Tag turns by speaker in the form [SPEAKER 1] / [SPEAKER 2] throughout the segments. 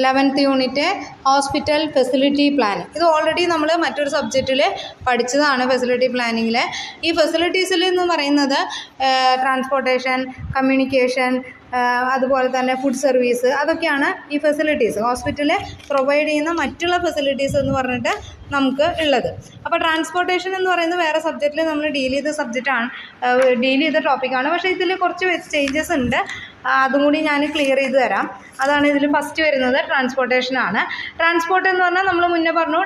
[SPEAKER 1] 11th unit hospital facility plan. ഇത് already നമ്മൾ മറ്റൊരു സബ്ജക്റ്റിൽ പഠിച്ചതാണ്. ഫെസിലിറ്റി പ്ലാനിങ്ങിൽ ഈ ഫെസിലിറ്റീസിൽ എന്ന് പറയുന്നത് ട്രാൻസ്പോർട്ടേഷൻ, കമ്മ്യൂണിക്കേഷൻ, അതുപോലെ തന്നെ ഫുഡ് സർവീസ്, അതൊക്കെയാണ് ഈ ഫെസിലിറ്റീസ്. ഹോസ്പിറ്റലിൽ പ്രൊവൈഡ് ചെയ്യുന്ന മറ്റുള്ള ഫെസിലിറ്റീസ് എന്ന് പറഞ്ഞിട്ട് നമുക്ക് ഉള്ളത്. അപ്പോൾ ട്രാൻസ്പോർട്ടേഷൻ എന്ന് പറയുന്നത് വേറെ സബ്ജക്റ്റിൽ നമ്മൾ ഡീൽ ചെയ്ത ടോപ്പിക്കാണ്. പക്ഷേ ഇതിൽ കുറച്ച് ചേഞ്ചസ് ഉണ്ട്, അതും കൂടി ഞാൻ ക്ലിയർ ചെയ്ത് തരാം. അതാണ് ഇതിൽ ഫസ്റ്റ് വരുന്നത്, ട്രാൻസ്പോർട്ടേഷനാണ്. ട്രാൻസ്പോർട്ട് എന്ന് പറഞ്ഞാൽ നമ്മൾ മുന്നേ പറഞ്ഞു,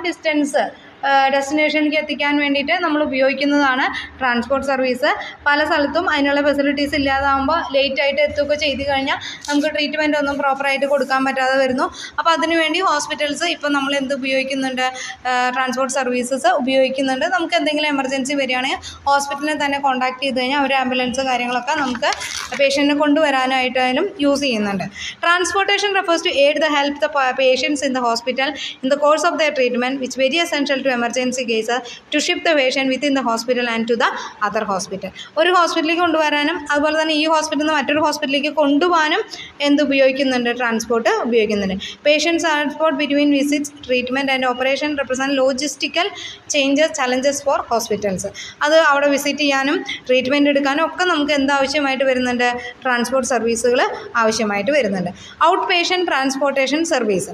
[SPEAKER 1] ഡെസ്റ്റിനേഷനിലേക്ക് എത്തിക്കാൻ വേണ്ടിയിട്ട് നമ്മൾ ഉപയോഗിക്കുന്നതാണ് ട്രാൻസ്പോർട്ട് സർവീസ്. പല സ്ഥലത്തും അതിനുള്ള ഫെസിലിറ്റീസ് ഇല്ലാതാകുമ്പോൾ ലേറ്റായിട്ട് എത്തുകയൊക്കെ ചെയ്ത് കഴിഞ്ഞാൽ നമുക്ക് ട്രീറ്റ്മെൻ്റ് ഒന്നും പ്രോപ്പറായിട്ട് കൊടുക്കാൻ പറ്റാതെ വരുന്നു. അപ്പോൾ അതിനുവേണ്ടി ഹോസ്പിറ്റൽസ് ഇപ്പം നമ്മൾ ഉപയോഗിക്കുന്നുണ്ട്, ട്രാൻസ്പോർട്ട് സർവീസസ് ഉപയോഗിക്കുന്നുണ്ട്. നമുക്ക് എന്തെങ്കിലും എമർജൻസി വരികയാണെങ്കിൽ ഹോസ്പിറ്റലിനെ തന്നെ കോൺടാക്ട് ചെയ്ത് കഴിഞ്ഞാൽ അവർ ആംബുലൻസ് കാര്യങ്ങളൊക്കെ നമുക്ക് പേഷ്യൻറ്റിനെ കൊണ്ടുവരാനായിട്ടായാലും യൂസ് ചെയ്യുന്നുണ്ട്. Transportation refers to aid the help the patients in the hospital in the course of their treatment, which very essential to emergency cases, to ship the patient within the hospital and to the other hospital. ഒരു ഹോസ്പിറ്റലിലേക്ക് കൊണ്ടുവരാനും അതുപോലെ തന്നെ ഈ ഹോസ്പിറ്റലിൽ നിന്ന് മറ്റൊരു ഹോസ്പിറ്റലിലേക്ക് കൊണ്ടുപോകാനും ഉപയോഗിക്കുന്നുണ്ട്, ട്രാൻസ്പോർട്ട് ഉപയോഗിക്കുന്നുണ്ട്. Patients transport between visits, treatment and operation represent logistical challenges for hospitals. അത് അവിടെ വിസിറ്റ് ചെയ്യാനും ട്രീറ്റ്മെൻറ്റ് എടുക്കാനും ഒക്കെ നമുക്ക് എന്താവശ്യമായിട്ട് വരുന്നുണ്ട്, ട്രാൻസ്പോർട്ട് സർവീസുകൾ ആവശ്യമായിട്ട് വരുന്നുണ്ട്. Out patient transportation service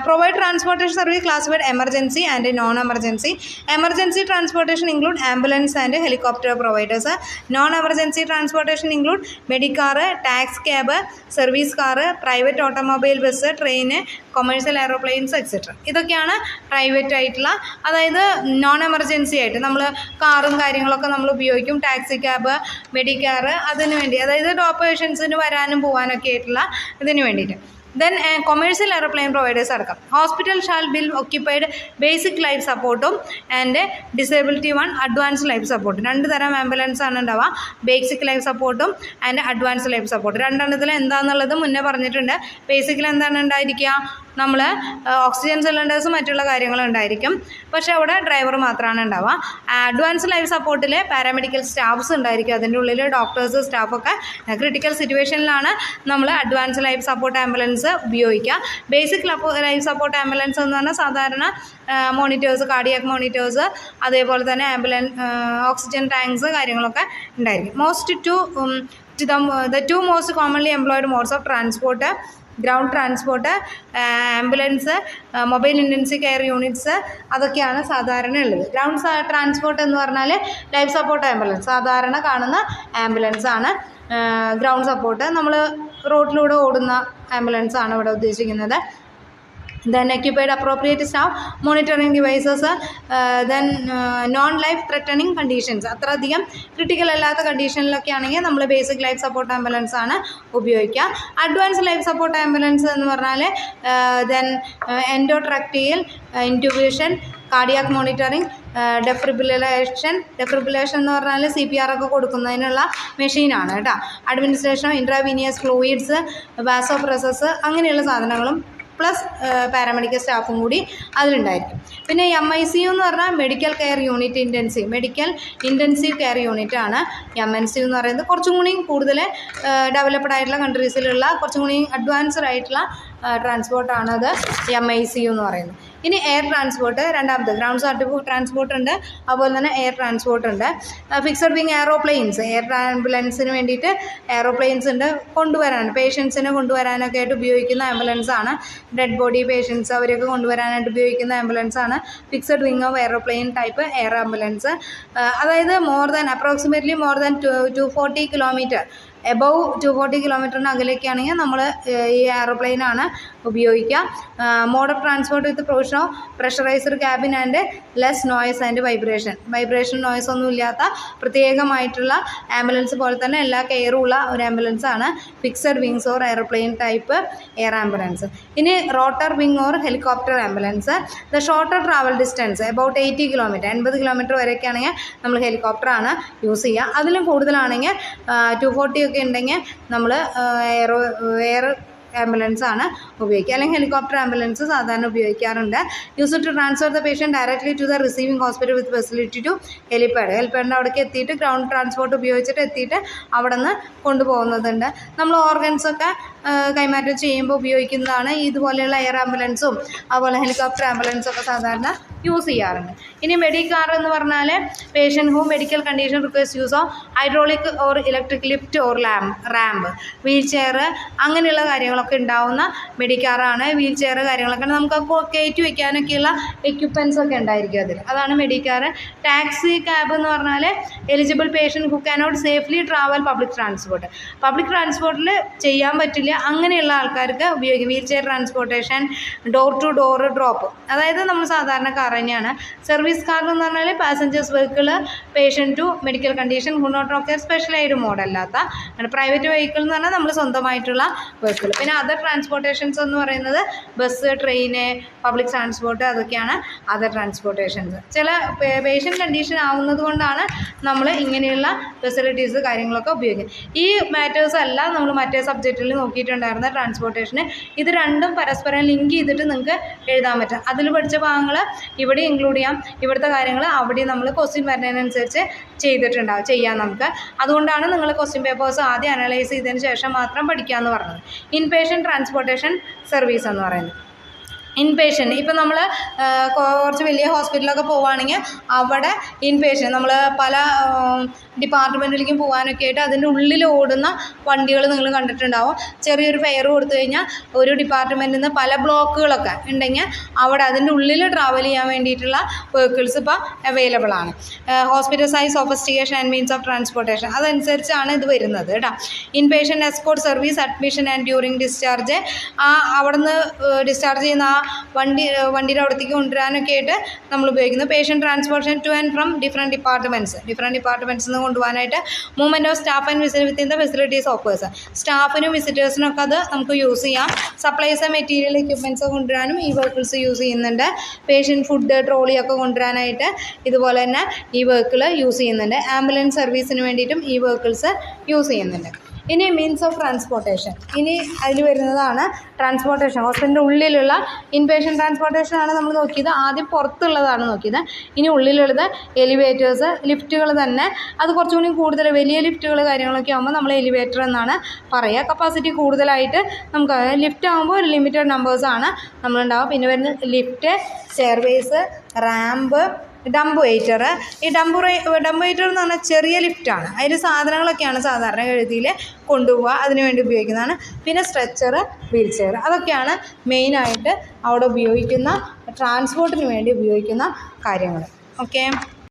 [SPEAKER 1] provide transportation service classified emergency and non emergency. Emergency transportation include ambulance and helicopter providers. Non emergency transportation include medicar, taxi cab, service car, private automobile bus, train, commercial aeroplanes etcetera. ഇതൊക്കെയാണ് private ആയിട്ടുള്ള, അതായത് non emergency ആയിട്ട് നമ്മൾ കാറും കാര്യങ്ങളൊക്കെ നമ്മൾ ഉപയോഗിക്കും. Taxi cab, മെഡിക്കാറ്, അതിന് വേണ്ടി, അതായത് പേഷ്യൻസിന് വരാനും പോകാനൊക്കെ ആയിട്ടുള്ള ഇതിന് വേണ്ടിയിട്ട്. ദെൻ കൊമേഴ്സ്യൽ എയർപ്ലെയിൻ പ്രൊവൈഡേഴ്സ് അടക്കം. Hospital shall bill occupied basic life സപ്പോർട്ടും ആൻഡ് ഡിസേബിലിറ്റി അഡ്വാൻസ് ലൈഫ് സപ്പോർട്ടും. രണ്ട് തരം ആംബുലൻസ് ആണ് ഉണ്ടാവുക, ബേസിക് ലൈഫ് സപ്പോർട്ടും ആൻഡ് അഡ്വാൻസ് ലൈഫ് സപ്പോർട്ടും. രണ്ടെണ്ണത്തിൽ എന്താണെന്നുള്ളത് മുന്നേ പറഞ്ഞിട്ടുണ്ട്. ബേസിക്കിൽ എന്താണ് ഉണ്ടായിരിക്കുക, നമ്മൾ ഓക്സിജൻ സിലിണ്ടേഴ്സും മറ്റുള്ള കാര്യങ്ങളും ഉണ്ടായിരിക്കും, പക്ഷേ അവിടെ ഡ്രൈവർ മാത്രമാണ് ഉണ്ടാവുക. അഡ്വാൻസ് ലൈഫ് സപ്പോർട്ടിൽ പാരാമെഡിക്കൽ സ്റ്റാഫ്സ് ഉണ്ടായിരിക്കും, അതിൻ്റെ ഉള്ളിൽ ഡോക്ടേഴ്സ്, സ്റ്റാഫൊക്കെ. ക്രിട്ടിക്കൽ സിറ്റുവേഷനിലാണ് നമ്മൾ അഡ്വാൻസ് ലൈഫ് സപ്പോർട്ട് ആംബുലൻസ് ഉപയോഗിക്കുക. ബേസിക് ലൈഫ് സപ്പോർട്ട് ആംബുലൻസ് എന്ന് പറഞ്ഞാൽ സാധാരണ മോണിറ്റേഴ്സ്, കാർഡിയാക് മോണിറ്റേഴ്സ്, അതേപോലെ തന്നെ ഓക്സിജൻ ടാങ്ക്സ് കാര്യങ്ങളൊക്കെ ഉണ്ടായിരിക്കും. The two most commonly employed modes of transport, ground transport, ambulance, mobile intensive care units, അതൊക്കെയാണ് സാധാരണ ഉള്ളത്. ഗ്രൗണ്ട് ട്രാൻസ്പോർട്ട് എന്ന് പറഞ്ഞാൽ ലൈഫ് സപ്പോർട്ട് ആംബുലൻസ്, സാധാരണ കാണുന്ന ആംബുലൻസ് ആണ്. ഗ്രൗണ്ട് സപ്പോർട്ട് നമ്മൾ റോഡിലൂടെ ഓടുന്ന ആംബുലൻസ് ആണ് ഇവിടെ ഉദ്ദേശിക്കുന്നത്. then occupied appropriate staff, monitoring devices, then non-life threatening conditions. അത്ര അധികം ക്രിട്ടിക്കൽ അല്ലാത്ത കണ്ടീഷനിലൊക്കെ ആണെങ്കിൽ നമ്മൾ ബേസിക് ലൈഫ് സപ്പോർട്ട് ആംബുലൻസ് ആണ് ഉപയോഗിക്കുക. അഡ്വാൻസ് ലൈഫ് സപ്പോർട്ട് ആംബുലൻസ് എന്ന് പറഞ്ഞാൽ ദെൻ എൻഡോട്രാക്റ്റിയൽ ഇൻറ്റ്യൂബേഷൻ, കാർഡിയാക് മോണിറ്ററിങ്, ഡെഫിബ്രിലേഷൻ എന്ന് പറഞ്ഞാൽ CPR ഒക്കെ കൊടുക്കുന്നതിനുള്ള മെഷീനാണ് കേട്ടോ. അഡ്മിനിസ്ട്രേഷൻ, ഇൻട്രാവീനിയസ് ഫ്ലൂയിഡ്സ്, വാസോപ്രസസ്, അങ്ങനെയുള്ള സാധനങ്ങളും പ്ലസ് പാരാമെഡിക്കൽ സ്റ്റാഫും കൂടി അതിലുണ്ടായിരിക്കും. പിന്നെ MICU എന്ന് പറഞ്ഞാൽ മെഡിക്കൽ ഇൻറ്റൻസീവ് കെയർ യൂണിറ്റ് ആണ്. MNCU എന്ന് പറയുന്നത് കുറച്ചും കൂടി കൂടുതൽ ഡെവലപ്ഡ് ആയിട്ടുള്ള കൺട്രീസിലുള്ള കുറച്ചും കൂടി അഡ്വാൻസ്ഡ് ആയിട്ടുള്ള ട്രാൻസ്പോർട്ടാണ് അത് MICU എന്ന് പറയുന്നത്. ഇനി എയർ ട്രാൻസ്പോർട്ട്, രണ്ടാമത് ഗ്രൗണ്ട് ട്രാൻസ്പോർട്ട് ഉണ്ട്, അതുപോലെ തന്നെ എയർ ട്രാൻസ്പോർട്ട് ഉണ്ട്. ഫിക്സഡ് വിങ് എയറോപ്ലെയിൻസ്, എയർ ആംബുലൻസിന് വേണ്ടിയിട്ട് എയറോപ്ലെയിൻസ് ഉണ്ട്, പേഷ്യൻസിനെ കൊണ്ടുവരാനൊക്കെ ആയിട്ട് ഉപയോഗിക്കുന്ന ആംബുലൻസ് ആണ്. ഡെഡ് ബോഡി പേഷ്യൻസ് അവരെയൊക്കെ കൊണ്ടുവരാനായിട്ട് ഉപയോഗിക്കുന്ന ആംബുലൻസ് ആണ് fixed wing of aeroplane type air ambulance. അതായത് approximately more than 240 kilometre, above 240 കിലോമീറ്ററിന് അകലേക്കാണെങ്കിൽ നമ്മൾ ഈ എയറോപ്ലെയിനാണ് ഉപയോഗിക്കുക. Mode of transport with provision of pressurised cabin and less noise and vibration noise ഒന്നും ഇല്ലാത്ത പ്രത്യേകമായിട്ടുള്ള ആംബുലൻസ് പോലെ തന്നെ എല്ലാ കെയറും ഉള്ള ഒരു ആംബുലൻസ് ആണ് fixed wings or airplane type air ambulance. ഇനി rotor wing or helicopter ambulance. The shorter travel distance about 80 kilometre, 80 kilometre വരെയൊക്കെ ആണെങ്കിൽ നമ്മൾ ഹെലികോപ്റ്ററാണ് യൂസ് ചെയ്യുക. അതിലും കൂടുതലാണെങ്കിൽ 240 ഒക്കെ ഉണ്ടെങ്കിൽ നമ്മൾ ആംബുലൻസ് ആണ് ഉപയോഗിക്കുക, അല്ലെങ്കിൽ ഹെലികോപ്റ്റർ ആംബുലൻസ് സാധാരണ ഉപയോഗിക്കാറുണ്ട്. Use to transfer the patient directly to the receiving hospital with facility to ഹെലിപ്പാഡിൻ്റെ അവിടേക്ക് എത്തിയിട്ട് ഗ്രൗണ്ട് ട്രാൻസ്പോർട്ട് ഉപയോഗിച്ചിട്ട് എത്തിയിട്ട് അവിടെ നിന്ന് കൊണ്ടുപോകുന്നതുണ്ട്. നമ്മൾ ഓർഗൻസൊക്കെ കൈമാറ്റം ചെയ്യുമ്പോൾ ഉപയോഗിക്കുന്നതാണ്. ഇതുപോലെയുള്ള എയർ ആംബുലൻസും അതുപോലെ ഹെലികോപ്റ്റർ ആംബുലൻസും ഒക്കെ സാധാരണ യൂസ് ചെയ്യാറുണ്ട്. ഇനി മെഡിക്കാർ എന്ന് പറഞ്ഞാൽ patient who medical condition request use of hydraulic or electric lift or ramp, wheel chair അങ്ങനെയുള്ള കാര്യങ്ങളൊക്കെ ഉണ്ടാവുന്ന മെഡിക്കാറാണ്. വീൽ ചെയർ കാര്യങ്ങളൊക്കെ നമുക്ക് കയറ്റി വയ്ക്കാനൊക്കെയുള്ള എക്യുപ്മെൻറ്റ്സ് ഒക്കെ ഉണ്ടായിരിക്കും അതിൽ, അതാണ് മെഡിക്കാർ. ടാക്സി ക്യാബ് എന്ന് പറഞ്ഞാൽ eligible patient who cannot safely travel public ട്രാൻസ്പോർട്ടിൽ ചെയ്യാൻ പറ്റില്ല അങ്ങനെയുള്ള ആൾക്കാർക്ക് ഉപയോഗിക്കും. Wheel chair transportation, door to door drop, അതായത് നമ്മൾ സാധാരണ കാർ തന്നെയാണ്. സർവീസ് കാർ എന്ന് പറഞ്ഞാൽ passengers vehicle patient to medical condition who not require specialised മോഡല്ലാത്ത പ്രൈവറ്റ് വെഹിക്കിൾ എന്ന് പറഞ്ഞാൽ നമ്മൾ സ്വന്തമായിട്ടുള്ള വെഹിക്കിൾ. പിന്നെ അതർ ട്രാൻസ്പോർട്ടേഷൻസ് എന്ന് പറയുന്നത് ബസ്, ട്രെയിന്, പബ്ലിക് ട്രാൻസ്പോർട്ട്, അതൊക്കെയാണ് അതർ ട്രാൻസ്പോർട്ടേഷൻസ്. ചില പേഷ്യൻ്റ് കണ്ടീഷൻ ആവുന്നത് കൊണ്ടാണ് നമ്മൾ ഇങ്ങനെയുള്ള ഫെസിലിറ്റീസ് കാര്യങ്ങളൊക്കെ ഉപയോഗിക്കുന്നത്. ഈ മാറ്റേഴ്സ് എല്ലാം നമ്മൾ മറ്റേ സബ്ജക്റ്റിൽ നോക്കിയിട്ടുണ്ടായിരുന്ന ട്രാൻസ്പോർട്ടേഷന് ഇത് രണ്ടും പരസ്പരം ലിങ്ക് ചെയ്തിട്ട് നിങ്ങൾക്ക് എഴുതാൻ പറ്റും. അതിൽ പഠിച്ച ഭാഗങ്ങൾ ഇവിടെ ഇൻക്ലൂഡ് ചെയ്യാം, ഇവിടുത്തെ കാര്യങ്ങൾ അവിടെ നമ്മൾ ക്വസ്റ്റ്യൻ വരുന്നതിനനുസരിച്ച് ചെയ്യാം നമുക്ക്. അതുകൊണ്ടാണ് നിങ്ങൾ ക്വസ്റ്റ്യൻ പേപ്പേഴ്സ് ആദ്യം അനലൈസ് ചെയ്തതിന് ശേഷം മാത്രം പഠിക്കാമെന്ന് പറഞ്ഞത്. ഇൻപേഷ്യൻ്റ് ട്രാൻസ്പോർട്ടേഷൻ സർവീസ് എന്ന് പറയുന്നത്. ഇൻപേഷ്യൻ്റ് ഇപ്പം നമ്മൾ കുറച്ച് വലിയ ഹോസ്പിറ്റലൊക്കെ പോവുകയാണെങ്കിൽ അവിടെ ഇൻപേഷ്യൻ്റ് നമ്മൾ പല ഡിപ്പാർട്ട്മെൻറ്റിലേക്കും പോകാനൊക്കെ ആയിട്ട് അതിൻ്റെ ഉള്ളിൽ ഓടുന്ന വണ്ടികൾ നിങ്ങൾ കണ്ടിട്ടുണ്ടാവും. ചെറിയൊരു ഫെയർ കൊടുത്തു കഴിഞ്ഞാൽ ഒരു ഡിപ്പാർട്ട്മെൻറ്റിൽ നിന്ന് പല ബ്ലോക്കുകളൊക്കെ ഉണ്ടെങ്കിൽ അവിടെ അതിൻ്റെ ഉള്ളിൽ ട്രാവൽ ചെയ്യാൻ വേണ്ടിയിട്ടുള്ള വെഹിക്കിൾസ് ഇപ്പോൾ അവൈലബിൾ ആണ്. Hospital size sophistication and means of transportation അതനുസരിച്ചാണ് ഇത് വരുന്നത് കേട്ടോ. Inpatient escort service, admission and during discharge, അവിടെ നിന്ന് ഡിസ്ചാർജ് ചെയ്യുന്ന ആ വണ്ടിയുടെ അവിടത്തേക്ക് കൊണ്ടുവരാനൊക്കെ ആയിട്ട് നമ്മൾ ഉപയോഗിക്കുന്നു. Patient transportation to and from different ഡിപ്പാർട്ട്മെൻറ്റ്സിൽ നിന്ന് കൊണ്ടുപോകാനായിട്ട്. Movement of staff and visit within the facilities offers, സ്റ്റാഫിനും വിസിറ്റേഴ്സിനും ഒക്കെ അത് നമുക്ക് യൂസ് ചെയ്യാം. സപ്ലൈസ് മെറ്റീരിയൽ എക്യുപ്മെൻറ്റ്സ് കൊണ്ടുവരാനും ഈ വെഹിക്കിൾസ് യൂസ് ചെയ്യുന്നുണ്ട്. പേഷ്യൻ്റ് ഫുഡ് ട്രോളിയൊക്കെ കൊണ്ടുവരാനായിട്ട് ഇതുപോലെ തന്നെ ഈ വെഹിക്കിൾ യൂസ് ചെയ്യുന്നുണ്ട്. ആംബുലൻസ് സർവീസിന് വേണ്ടിയിട്ടും ഈ വെഹിക്കിൾസ് യൂസ് ചെയ്യുന്നുണ്ട്. ഇനി മീൻസ് ഓഫ് ട്രാൻസ്പോർട്ടേഷൻ, ഇനി അതിൽ വരുന്നതാണ് ട്രാൻസ്പോർട്ടേഷൻ. ഹോസ്പിറ്റലിൻ്റെ ഉള്ളിലുള്ള ഇൻപേഷ്യൻ്റ് ട്രാൻസ്പോർട്ടേഷൻ ആണ് നമ്മൾ നോക്കിയത്. ആദ്യം പുറത്തുള്ളതാണ് നോക്കിയത്. ഇനി ഉള്ളിലുള്ളത് എലിവേറ്റേഴ്സ്, ലിഫ്റ്റുകൾ തന്നെ. അത് കുറച്ചുകൂടി കൂടുതൽ വലിയ ലിഫ്റ്റുകൾ കാര്യങ്ങളൊക്കെ ആകുമ്പോൾ നമ്മൾ എലിവേറ്റർ എന്നാണ് പറയുക. കപ്പാസിറ്റി കൂടുതലായിട്ട് നമുക്ക് ലിഫ്റ്റ് ആകുമ്പോൾ ഒരു ലിമിറ്റഡ് നമ്പേഴ്സാണ് നമ്മളുണ്ടാവുക. പിന്നെ വരുന്നത് ലിഫ്റ്റ്, സ്റ്റെയർവേസ്, റാമ്പ്, ഡംബ് വെയിറ്റർ. ഈ ഡംബ് വെയിറ്റർ എന്ന് പറഞ്ഞാൽ ചെറിയ ലിഫ്റ്റാണ്. അതിൽ സാധനങ്ങളൊക്കെയാണ് സാധാരണ ഗതിയിൽ കൊണ്ടുപോവുക, അതിനു വേണ്ടി ഉപയോഗിക്കുന്നതാണ്. പിന്നെ സ്ട്രെച്ചർ, വീൽ ചെയർ, അതൊക്കെയാണ് മെയിനായിട്ട് അവിടെ ഉപയോഗിക്കുന്ന ട്രാൻസ്പോർട്ടിന് വേണ്ടി ഉപയോഗിക്കുന്ന കാര്യങ്ങൾ. ഓക്കെ.